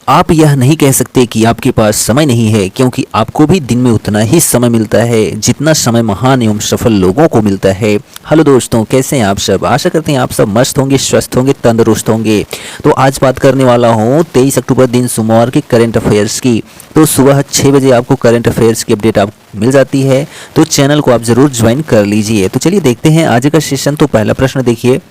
आप यह नहीं कह सकते कि आपके पास समय नहीं है, क्योंकि आपको भी दिन में उतना ही समय मिलता है जितना समय महान एवं सफल लोगों को मिलता है। हेलो दोस्तों, कैसे हैं आप सब? आशा करते हैं आप सब मस्त होंगे, स्वस्थ होंगे, तंदुरुस्त होंगे। तो आज बात करने वाला हूँ 23 अक्टूबर दिन सोमवार के करंट अफेयर्स की। तो सुबह 6 बजे आपको करंट अफेयर्स की अपडेट आप मिल जाती है, तो चैनल को आप ज़रूर ज्वाइन कर लीजिए। तो चलिए देखते हैं आज का सेशन। तो पहला प्रश्न देखिए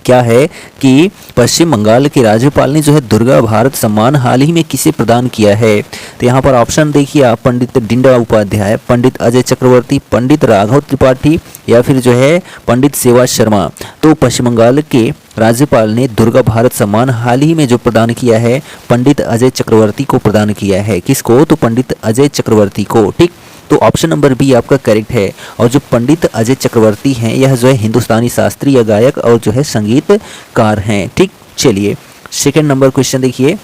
क्या है कि पश्चिम बंगाल के राज्यपाल ने जो है दुर्गा भारत सम्मान हाल ही में किसे प्रदान किया है? तो यहाँ पर ऑप्शन देखिए आप, पंडित दीनदयाल उपाध्याय, पंडित अजय चक्रवर्ती, पंडित राघव त्रिपाठी या फिर जो है पंडित सेवा शर्मा। तो पश्चिम बंगाल के राज्यपाल ने दुर्गा भारत सम्मान हाल ही में जो प्रदान किया है, पंडित अजय चक्रवर्ती को प्रदान किया है। किसको? तो पंडित अजय चक्रवर्ती को। ठीक, तो ऑप्शन नंबर बी आपका करेक्ट है। और जो पंडित अजय चक्रवर्ती हैं, यह जो है हिंदुस्तानी शास्त्रीय गायक और जो है संगीतकार हैं। ठीक, चलिए सेकंड नंबर क्वेश्चन देखिए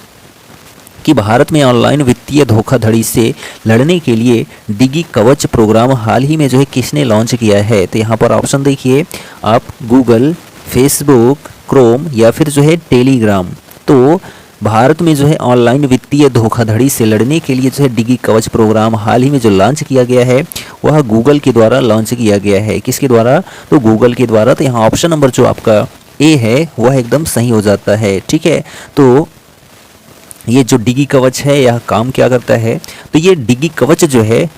कि भारत में ऑनलाइन वित्तीय धोखाधड़ी से लड़ने के लिए डिगी कवच प्रोग्राम हाल ही में जो है किसने लॉन्च किया है? तो यहाँ पर ऑप्शन देखिए आप, गूगल, फेसबुक, क्रोम या फिर जो है टेलीग्राम। तो भारत में जो है ऑनलाइन वित्तीय धोखाधड़ी से लड़ने के लिए जो है डिगी कवच प्रोग्राम हाल ही में जो लॉन्च किया गया है, वह गूगल के द्वारा लॉन्च किया गया है। किसके द्वारा? तो गूगल के द्वारा। तो यहाँ ऑप्शन नंबर जो आपका ए है वह एकदम सही हो जाता है। ठीक है, तो ये जो डिगी कवच है यह काम क्या करता है? तो ये डिगी कवच जो है,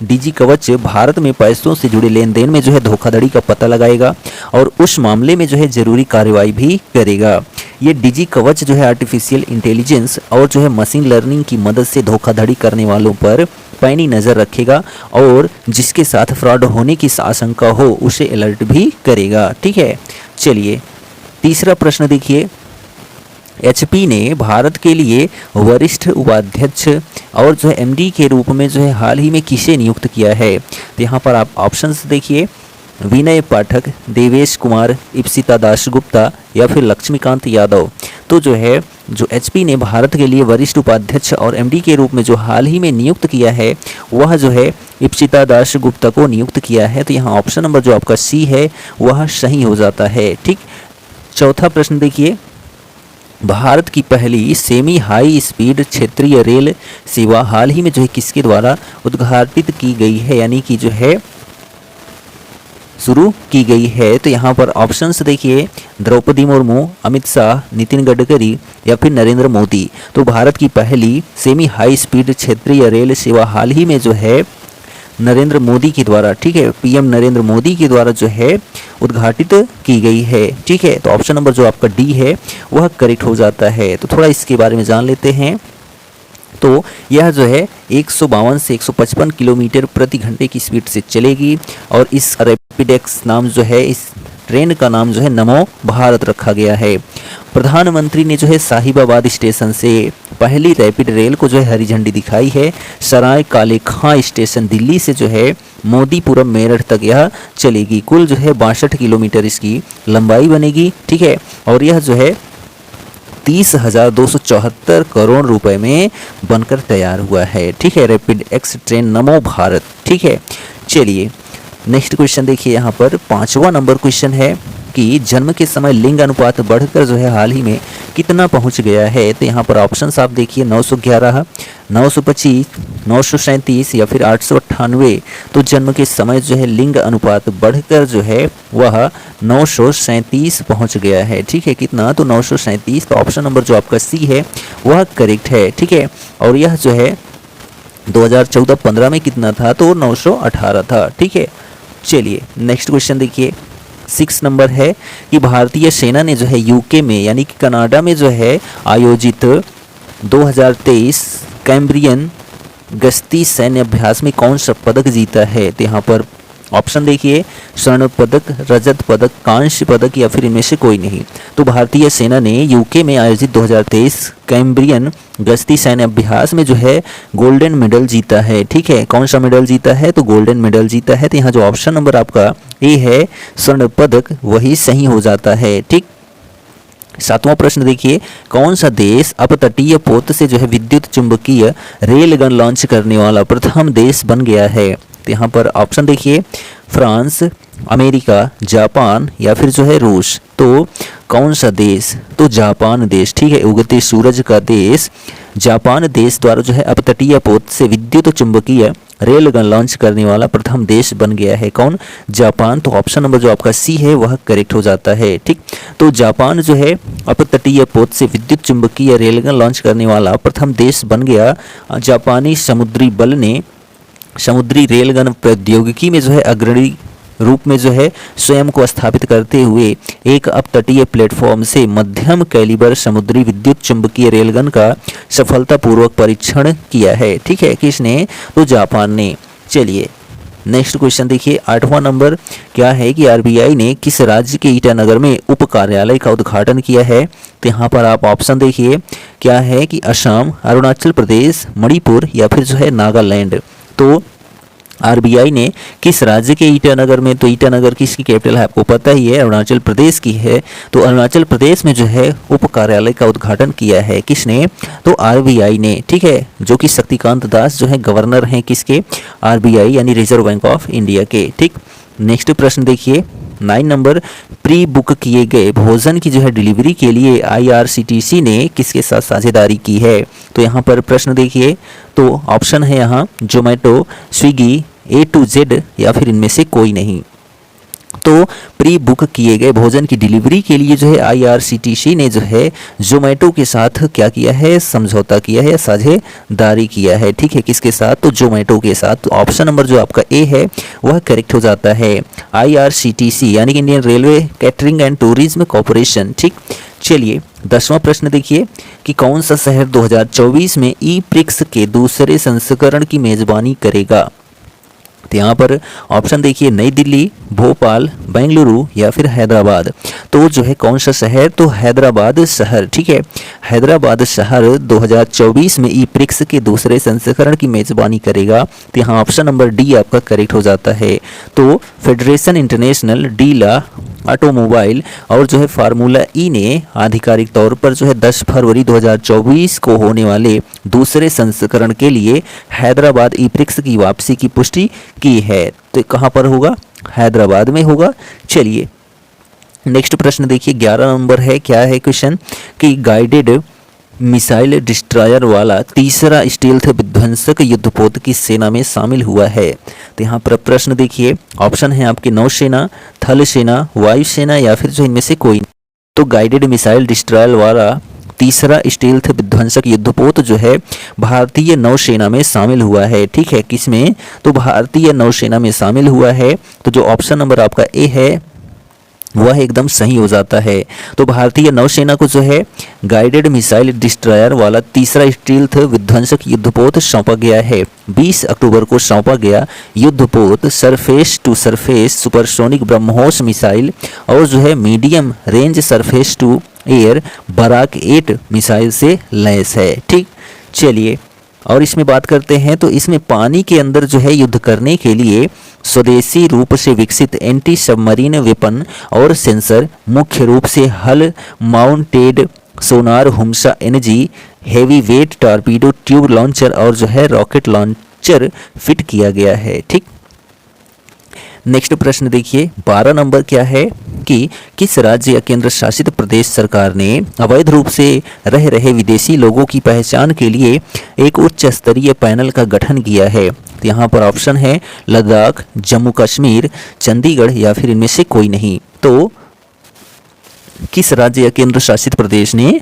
डिजी कवच भारत में पैसों से जुड़े लेन देन में जो है धोखाधड़ी का पता लगाएगा और उस मामले में जो है जरूरी कार्रवाई भी करेगा। ये डिजी कवच जो है आर्टिफिशियल इंटेलिजेंस और जो है मशीन लर्निंग की मदद से धोखाधड़ी करने वालों पर पैनी नज़र रखेगा और जिसके साथ फ्रॉड होने की आशंका हो उसे अलर्ट भी करेगा। ठीक है, चलिए तीसरा प्रश्न देखिए। एचपी ने भारत के लिए वरिष्ठ उपाध्यक्ष और जो है एमडी के रूप में जो है हाल ही में किसे नियुक्त किया है? तो यहाँ पर आप ऑप्शंस देखिए, विनय पाठक, देवेश कुमार, इप्सिता दासगुप्ता या फिर लक्ष्मीकांत यादव। तो जो है जो एचपी ने भारत के लिए वरिष्ठ उपाध्यक्ष और एमडी के रूप में जो हाल ही में नियुक्त किया है, वह जो है इप्सिता दासगुप्ता को नियुक्त किया है। तो यहाँ ऑप्शन नंबर जो आपका सी है वह सही हो जाता है। ठीक, चौथा प्रश्न देखिए, भारत की पहली सेमी हाई स्पीड क्षेत्रीय रेल सेवा हाल ही में जो है किसके द्वारा उद्घाटित की गई है, यानी कि जो है शुरू की गई है? तो यहाँ पर ऑप्शंस देखिए, द्रौपदी मुर्मू, अमित शाह, नितिन गडकरी या फिर नरेंद्र मोदी। तो भारत की पहली सेमी हाई स्पीड क्षेत्रीय रेल सेवा हाल ही में जो है नरेंद्र मोदी के द्वारा, ठीक है, पीएम नरेंद्र मोदी के द्वारा जो है उद्घाटित की गई है। ठीक है, तो ऑप्शन नंबर जो आपका डी है वह करेक्ट हो जाता है। तो थोड़ा इसके बारे में जान लेते हैं। तो यह जो है 152 से 155 किलोमीटर प्रति घंटे की स्पीड से चलेगी और इस रैपिडेक्स नाम जो है, इस ट्रेन का नाम जो है नमो भारत रखा गया है। प्रधानमंत्री ने जो है साहिबाबाद स्टेशन से पहली रैपिड रेल को जो है हरी झंडी दिखाई है। सराय काले खां स्टेशन दिल्ली से जो है मोदीपुरम मेरठ तक यह चलेगी। कुल जो है 62 किलोमीटर इसकी लंबाई बनेगी। ठीक है, और यह जो है 30,274 करोड़ रुपए में बनकर तैयार हुआ है। ठीक है, रैपिड एक्स ट्रेन नमो भारत। ठीक है, चलिए नेक्स्ट क्वेश्चन देखिए। यहाँ पर 5वां नंबर क्वेश्चन है कि जन्म के समय लिंग अनुपात बढ़कर जो है हाल ही में कितना पहुँच गया है? तो यहाँ पर ऑप्शंस आप देखिए, 911, 925, 937 या फिर 898। तो जन्म के समय जो है लिंग अनुपात बढ़कर जो है वह 937 पहुँच गया है। ठीक है, कितना? तो 937। तो ऑप्शन नंबर जो आपका सी है वह करेक्ट है। ठीक है, और यह जो है 2014-15 में कितना था? तो 918 था। ठीक है, चलिए नेक्स्ट क्वेश्चन देखिए। 6 नंबर है कि भारतीय सेना ने जो है यूके में यानी कि कनाडा में जो है आयोजित 2023 कैम्ब्रियन गश्ती सैन्य अभ्यास में कौन सा पदक जीता है? तो यहाँ पर ऑप्शन देखिए, स्वर्ण पदक, रजत पदक, कांस्य पदक या फिर इनमें से कोई नहीं। तो भारतीय सेना ने यूके में आयोजित 2023 कैम्ब्रियन गश्ती सैन्य अभ्यास में जो है गोल्डन मेडल जीता है। ठीक है, कौन सा मेडल जीता है? तो गोल्डन मेडल जीता है। तो यहाँ जो ऑप्शन नंबर आपका ए है स्वर्ण पदक, वही सही हो जाता है। ठीक, 7वां प्रश्न देखिए, कौन सा देश अपतटीय पोत से जो है विद्युत चुंबकीय रेलगन लॉन्च करने वाला प्रथम देश बन गया है? तो यहाँ पर ऑप्शन देखिए, फ्रांस, अमेरिका, जापान या फिर जो है रूस। तो कौन सा देश? तो जापान देश, ठीक है, उगते सूरज का देश जापान देश द्वारा जो है अपतटीय पोत से विद्युत चुंबकीय रेलगन लॉन्च करने वाला प्रथम देश बन गया है। कौन? जापान। तो ऑप्शन नंबर जो आपका सी है वह करेक्ट हो जाता है। ठीक, तो जापान जो है अपतटीय पोत से विद्युत चुंबकीय रेलगन लॉन्च करने वाला प्रथम देश बन गया। जापानी समुद्री बल ने समुद्री रेलगन प्रौद्योगिकी में जो है अग्रणी रूप में जो है स्वयं को स्थापित करते हुए एक अपतटीय प्लेटफॉर्म से मध्यम कैलिबर समुद्री विद्युत चुंबकीय रेलगन का सफलतापूर्वक परीक्षण किया है। ठीक है, किसने? तो जापान ने। चलिए नेक्स्ट क्वेश्चन देखिए, 8वां नंबर क्या है कि आरबीआई ने किस राज्य के ईटानगर में उप कार्यालय का उद्घाटन किया है? तो यहाँ पर आप ऑप्शन देखिए, क्या है कि असम, अरुणाचल प्रदेश, मणिपुर या फिर जो है नागालैंड। तो आरबीआई ने किस राज्य के ईटानगर में, तो ईटानगर किसकी कैपिटल है आपको पता ही है, अरुणाचल प्रदेश की है। तो अरुणाचल प्रदेश में जो है उप कार्यालय का उद्घाटन किया है। किसने? तो आरबीआई ने। ठीक है, जो कि शक्तिकांत दास जो है गवर्नर हैं किसके? आरबीआई यानी रिजर्व बैंक ऑफ इंडिया के। ठीक, नेक्स्ट प्रश्न देखिए 9 नंबर, प्री बुक किए गए भोजन की जो है डिलीवरी के लिए आईआरसीटीसी ने किसके साथ साझेदारी की है? तो यहाँ पर प्रश्न देखिए, तो ऑप्शन है यहाँ Zomato, Swiggy, A to Z या फिर इनमें से कोई नहीं। तो प्री बुक किए गए भोजन की डिलीवरी के लिए जो है आईआरसीटीसी ने जो है जोमेटो के साथ क्या किया है? समझौता किया है, साझेदारी किया है। ठीक है, किसके साथ? तो जोमेटो के साथ। तो ऑप्शन नंबर जो आपका ए है वह करेक्ट हो जाता है। आईआरसीटीसी यानी कि Indian railway catering and tourism corporation. ठीक, चलिए 10वां प्रश्न देखिए कि कौन सा शहर 2024 में ई प्रिक्स के दूसरे संस्करण की मेजबानी करेगा? तो यहाँ पर ऑप्शन देखिए, नई दिल्ली, भोपाल, बेंगलुरु या फिर हैदराबाद। तो जो है कौन सा शहर? तो हैदराबाद शहर। ठीक है, हैदराबाद शहर 2024 में ई प्रिक्स के दूसरे संस्करण की मेजबानी करेगा। तो यहाँ ऑप्शन नंबर डी आपका करेक्ट हो जाता है। तो फेडरेशन इंटरनेशनल डी ला ऑटोमोबाइल और जो है फार्मूला ई ने आधिकारिक तौर पर जो है 10 फरवरी 2024 को होने वाले दूसरे संस्करण के लिए हैदराबाद ई प्रिक्स की वापसी की पुष्टि की है। तो कहाँ पर होगा? हैदराबाद में होगा। चलिए नेक्स्ट प्रश्न देखिए 11 नंबर है, क्या है क्वेश्चन कि गाइडेड मिसाइल डिस्ट्रॉयर वाला तीसरा स्टील्थ विध्वंसक युद्धपोत किस सेना में शामिल हुआ है? तो यहाँ पर प्रश्न देखिए, ऑप्शन है आपके नौसेना, थल सेना, वायुसेना या फिर जो इनमें से कोई। तो गाइडेड मिसाइल डिस्ट्रॉयर वाला तीसरा स्टील्थ विध्वंसक युद्धपोत जो है भारतीय नौसेना में शामिल हुआ है। ठीक है, किसमें? तो भारतीय नौसेना में शामिल हुआ है। तो जो ऑप्शन नंबर आपका ए है वह एकदम सही हो जाता है। तो भारतीय नौसेना को जो है गाइडेड मिसाइल डिस्ट्रॉयर वाला तीसरा स्टील्थ विध्वंसक युद्धपोत सौंपा गया है। 20 अक्टूबर को सौंपा गया युद्धपोत surface to surface supersonic BrahMos missile और जो है medium range surface to air Barak 8 missile से लैस है। ठीक, चलिए और इसमें बात करते हैं तो इसमें पानी के अंदर जो है युद्ध करने के लिए स्वदेशी रूप से विकसित एंटी सबमरीन वेपन और सेंसर, मुख्य रूप से hull mounted sonar, HUMSA NG, heavy weight torpedo tube launcher और जो है रॉकेट लॉन्चर फिट किया गया है। ठीक, नेक्स्ट प्रश्न देखिए 12 नंबर क्या है कि किस राज्य या केंद्र शासित प्रदेश सरकार ने अवैध रूप से रह रहे विदेशी लोगों की पहचान के लिए एक उच्च स्तरीय पैनल का गठन किया है? तो यहाँ पर ऑप्शन है लद्दाख, जम्मू कश्मीर, चंडीगढ़ या फिर इनमें से कोई नहीं। तो किस राज्य या केंद्र शासित प्रदेश ने?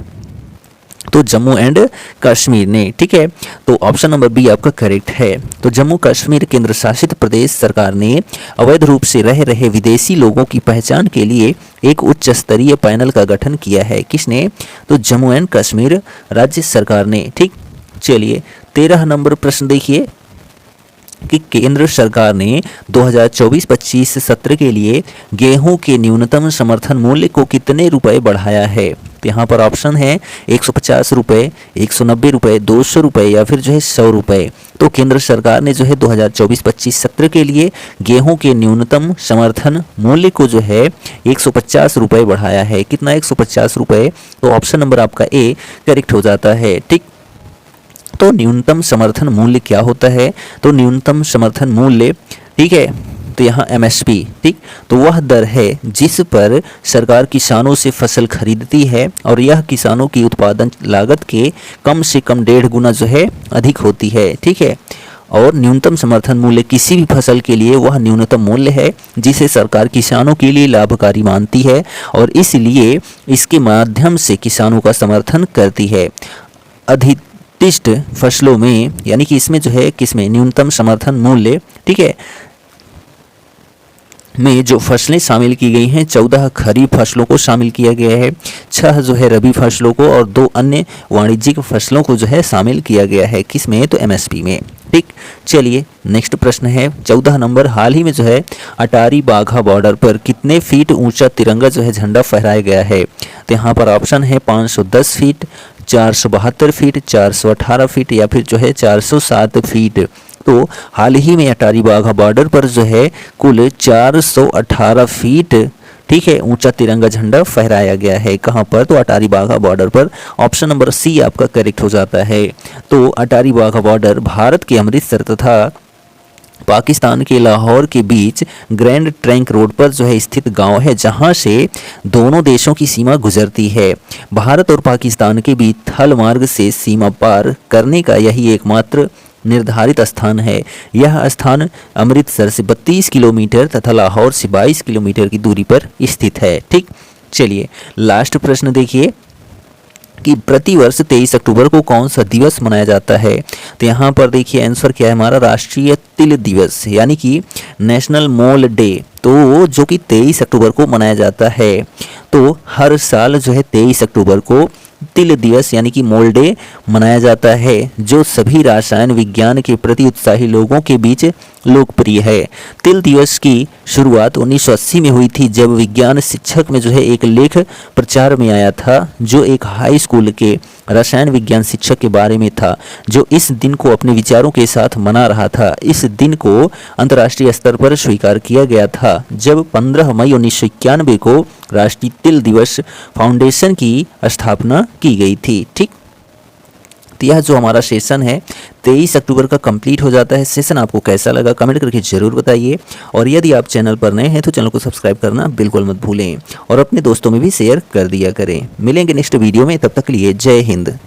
तो जम्मू एंड कश्मीर ने। ठीक है, तो ऑप्शन नंबर बी आपका करेक्ट है। तो जम्मू कश्मीर केंद्र शासित प्रदेश सरकार ने अवैध रूप से रह रहे विदेशी लोगों की पहचान के लिए एक उच्च स्तरीय पैनल का गठन किया है। किसने? तो जम्मू एंड कश्मीर राज्य सरकार ने। ठीक, चलिए 13 नंबर प्रश्न देखिए कि केंद्र सरकार ने 2024-25 सत्र के लिए गेहूं के न्यूनतम समर्थन मूल्य को कितने रुपए बढ़ाया है? तो यहाँ पर ऑप्शन है 150 रुपये, 190 रुपये, 200 रुपये या फिर जो है 100 रुपये। तो केंद्र सरकार ने जो है 2024-25 सत्र के लिए गेहूं के न्यूनतम समर्थन मूल्य को जो है 150 रुपये बढ़ाया है। कितना? 150 रुपये। तो ऑप्शन नंबर आपका ए करेक्ट हो जाता है। ठीक, तो न्यूनतम समर्थन मूल्य क्या होता है? तो न्यूनतम समर्थन मूल्य, ठीक है, तो यहाँ MSP, ठीक, तो वह दर है जिस पर सरकार किसानों से फसल खरीदती है और यह किसानों की उत्पादन लागत के कम से कम 1.5 गुना जो है अधिक होती है, ठीक है। और न्यूनतम समर्थन मूल्य किसी भी फसल के लिए वह न्यूनतम मूल्य है जिसे सरकार किसानों के लिए लाभकारी मानती है और इसलिए इसके माध्यम से किसानों का समर्थन करती है। अधितिष्ठ फसलों में यानी कि इसमें जो है किसमें न्यूनतम समर्थन मूल्य, ठीक है, में जो फसलें शामिल की गई हैं 14 खरीफ फसलों को शामिल किया गया है, 6 जो है रबी फसलों को और 2 अन्य वाणिज्यिक फसलों को जो है शामिल किया गया है, किसमें, तो MSP में, ठीक। चलिए नेक्स्ट प्रश्न है 14 नंबर। हाल ही में जो है अटारी बाघा बॉर्डर पर कितने फीट ऊंचा तिरंगा जो है झंडा फहराया गया है, तो यहाँ पर ऑप्शन है 510 फीट, 472 फीट, 418 फीट या फिर जो है 407 फीट। तो हाल ही में अटारी बाघा बॉर्डर पर जो है कुल 418 फीट, ठीक है, ऊंचा तिरंगा झंडा फहराया गया है। कहाँ पर, तो अटारी बाघा बॉर्डर पर। ऑप्शन नंबर सी आपका करेक्ट हो जाता है। तो अटारी बाघा बॉर्डर भारत के अमृतसर तथा पाकिस्तान के लाहौर के बीच ग्रैंड ट्रंक रोड पर जो है स्थित गांव है जहां से दोनों देशों की सीमा गुजरती है। भारत और पाकिस्तान के बीच थल मार्ग से सीमा पार करने का यही एकमात्र निर्धारित स्थान है। यह स्थान अमृतसर से 32 किलोमीटर तथा लाहौर से 22 किलोमीटर की दूरी पर स्थित है, ठीक। चलिए लास्ट प्रश्न देखिए कि प्रतिवर्ष 23 अक्टूबर को कौन सा दिवस मनाया जाता है, तो यहाँ पर देखिए आंसर क्या है हमारा, राष्ट्रीय तिल दिवस यानी कि नेशनल मोल डे, तो जो कि 23 अक्टूबर को मनाया जाता है। तो हर साल जो है 23 अक्टूबर को तिल दिवस यानी कि मोल डे मनाया जाता है जो सभी रसायन विज्ञान के प्रति उत्साही लोगों के बीच लोकप्रिय है। तिल दिवस की शुरुआत 1980 में हुई थी जब विज्ञान शिक्षक में जो है एक लेख प्रचार में आया था जो एक हाई स्कूल के रसायन विज्ञान शिक्षक के बारे में था जो इस दिन को अपने विचारों के साथ मना रहा था। इस दिन को अंतर्राष्ट्रीय स्तर पर स्वीकार किया गया था जब 15 मई 1991 को राष्ट्रीय तिल दिवस फाउंडेशन की स्थापना की गई थी, ठीक। तो यह जो हमारा सेशन है 23 अक्टूबर का कंप्लीट हो जाता है। सेशन आपको कैसा लगा कमेंट करके ज़रूर बताइए और यदि आप चैनल पर नए हैं तो चैनल को सब्सक्राइब करना बिल्कुल मत भूलें और अपने दोस्तों में भी शेयर कर दिया करें। मिलेंगे नेक्स्ट वीडियो में, तब तक के लिए जय हिंद।